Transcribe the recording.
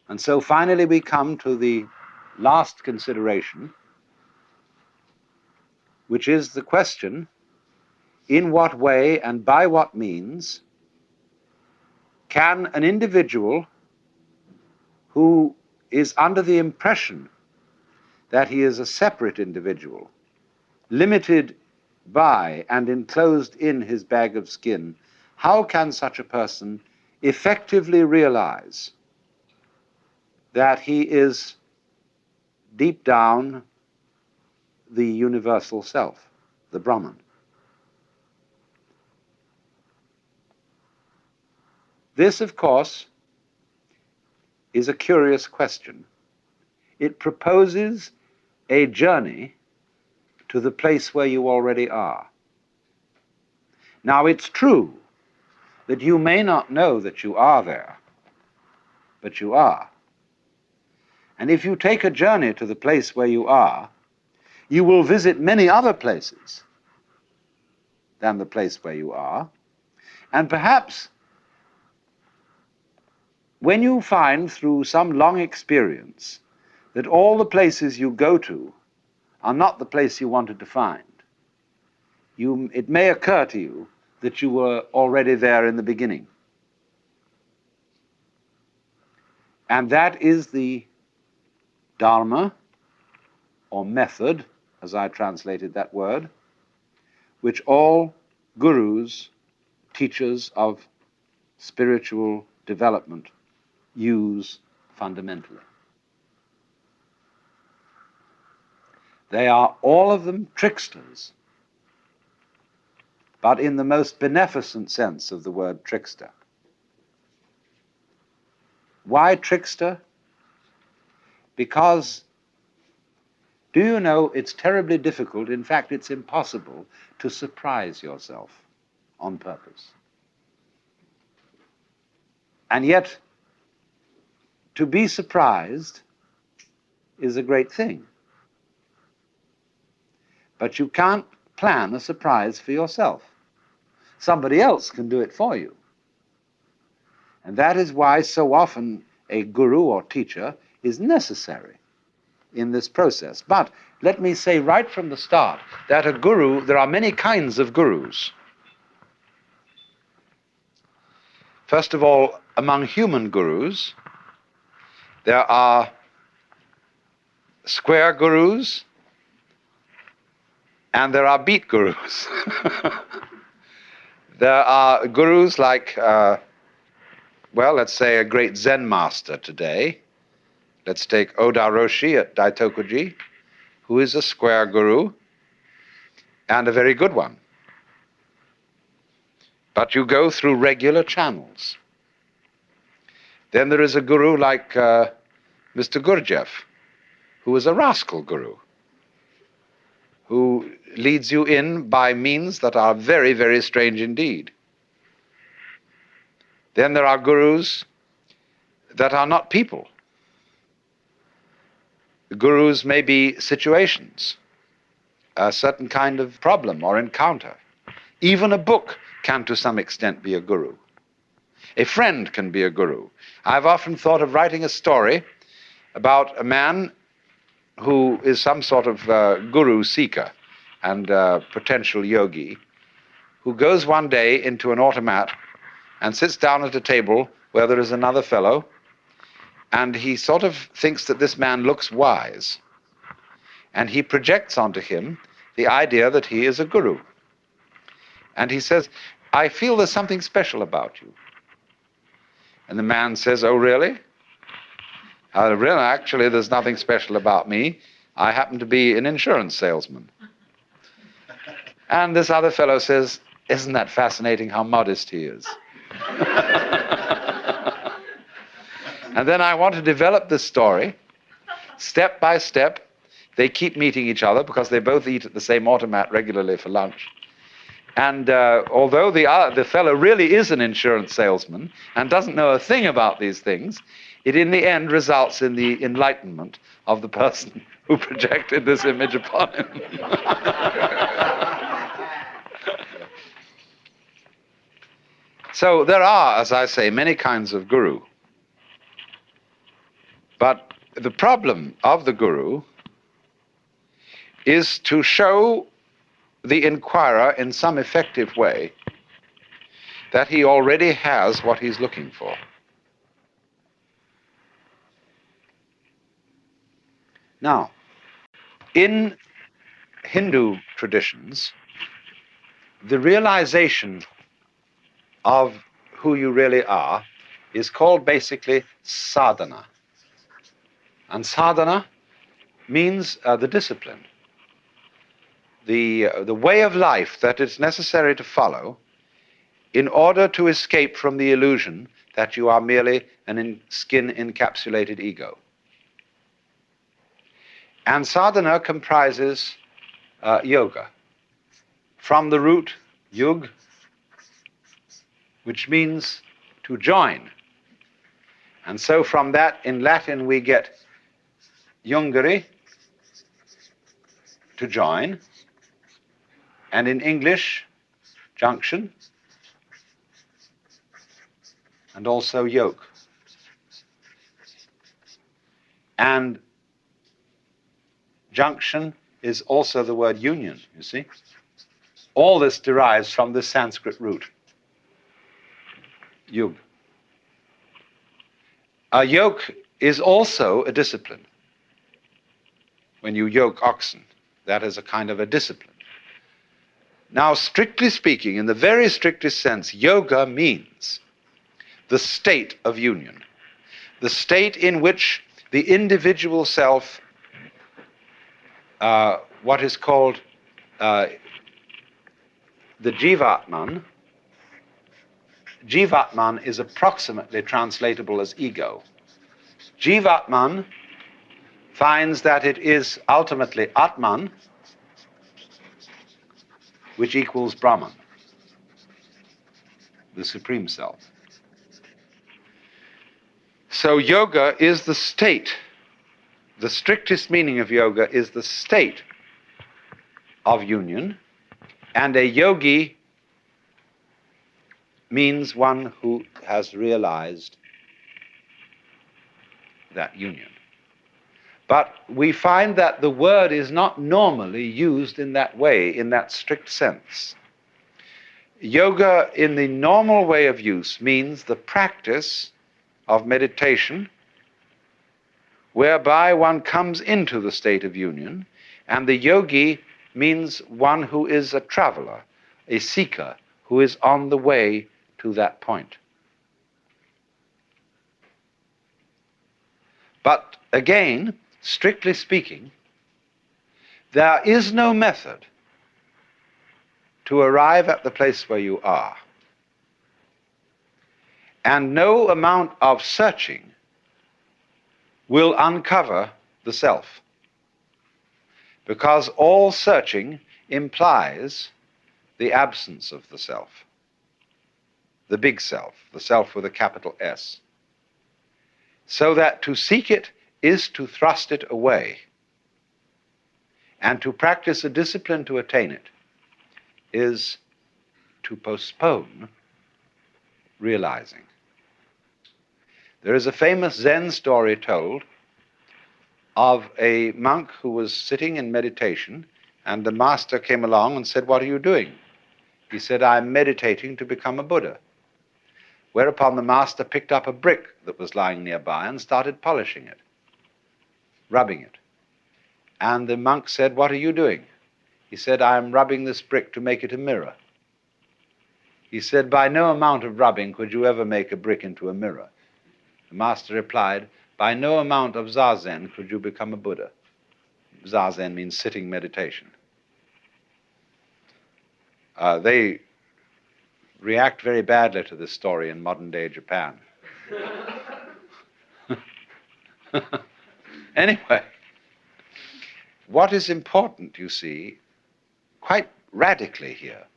And so finally we come to the last consideration, which is the question, in what way and by what means can an individual who is under the impression that he is a separate individual, limited by and enclosed in his bag of skin, how can such a person effectively realize that he is deep down the universal self, the Brahman? This, of course, is a curious question. It proposes a journey to the place where you already are. Now, it's true that you may not know that you are there, but you are. And if you take a journey to the place where you are, you will visit many other places than the place where you are, and perhaps when you find through some long experience that all the places you go to are not the place you wanted to find, it may occur to you that you were already there in the beginning. And that is the Dharma, or method, as I translated that word, which all gurus, teachers of spiritual development, use fundamentally. They are all of them tricksters, but in the most beneficent sense of the word trickster. Why trickster? Because, do you know, it's terribly difficult, in fact it's impossible, to surprise yourself on purpose. And yet, to be surprised is a great thing. But you can't plan a surprise for yourself. Somebody else can do it for you. And that is why so often a guru or teacher is necessary in this process. But let me say right from the start that a guru, there are many kinds of gurus. First of all, among human gurus, there are square gurus and there are beat gurus. There are gurus like, well, let's say a great Zen master today. Let's take Oda Roshi at Daitokuji, who is a square guru and a very good one. But you go through regular channels. Then there is a guru like Mr. Gurdjieff, who is a rascal guru, who leads you in by means that are very, very strange indeed. Then there are gurus that are not people. The gurus may be situations, a certain kind of problem or encounter. Even a book can to some extent be a guru. A friend can be a guru. I've often thought of writing a story about a man who is some sort of guru seeker and potential yogi, who goes one day into an automat and sits down at a table where there is another fellow, and he sort of thinks that this man looks wise, and he projects onto him the idea that he is a guru. And he says, "I feel there's something special about you." And the man says, "Oh, really? Really, actually, there's nothing special about me. I happen to be an insurance salesman." And this other fellow says, "Isn't that fascinating how modest he is?" And then I want to develop this story step by step. They keep meeting each other because they both eat at the same automat regularly for lunch. And although the fellow really is an insurance salesman and doesn't know a thing about these things, it in the end results in the enlightenment of the person who projected this image upon him. So there are, as I say, many kinds of guru. But the problem of the guru is to show the inquirer in some effective way that he already has what he's looking for. Now, in Hindu traditions, the realization of who you really are is called basically sadhana. And sadhana means the discipline, the way of life that is necessary to follow in order to escape from the illusion that you are merely an skin-encapsulated ego. And sadhana comprises yoga, from the root yug, which means to join. And so from that, in Latin, we get jungere, to join, and in English, junction, and also yoke. And junction is also the word union, you see. All this derives from the Sanskrit root, yug. A yoke is also a discipline. When you yoke oxen, that is a kind of a discipline. Now, strictly speaking, in the very strictest sense, yoga means the state of union, the state in which the individual self, what is called the jivatman, jivatman is approximately translatable as ego. Jivatman finds that it is ultimately Atman, which equals Brahman, the Supreme Self. So yoga is the state. The strictest meaning of yoga is the state of union, and a yogi means one who has realized that union. But we find that the word is not normally used in that way, in that strict sense. Yoga, in the normal way of use, means the practice of meditation whereby one comes into the state of union, and the yogi means one who is a traveler, a seeker, who is on the way to that point. But again, strictly speaking, there is no method to arrive at the place where you are. And no amount of searching will uncover the self, because all searching implies the absence of the self, the big self, the self with a capital S. So that to seek it is to thrust it away, and to practice a discipline to attain it is to postpone realizing. There is a famous Zen story told of a monk who was sitting in meditation, and the master came along and said, "What are you doing?" He said, "I'm meditating to become a Buddha." Whereupon the master picked up a brick that was lying nearby and started polishing it, rubbing it. And the monk said, "What are you doing?" He said, "I'm rubbing this brick to make it a mirror." He said, "By no amount of rubbing could you ever make a brick into a mirror." The master replied, "By no amount of zazen could you become a Buddha." Zazen means sitting meditation. They react very badly to this story in modern-day Japan. Anyway, what is important, you see, quite radically here,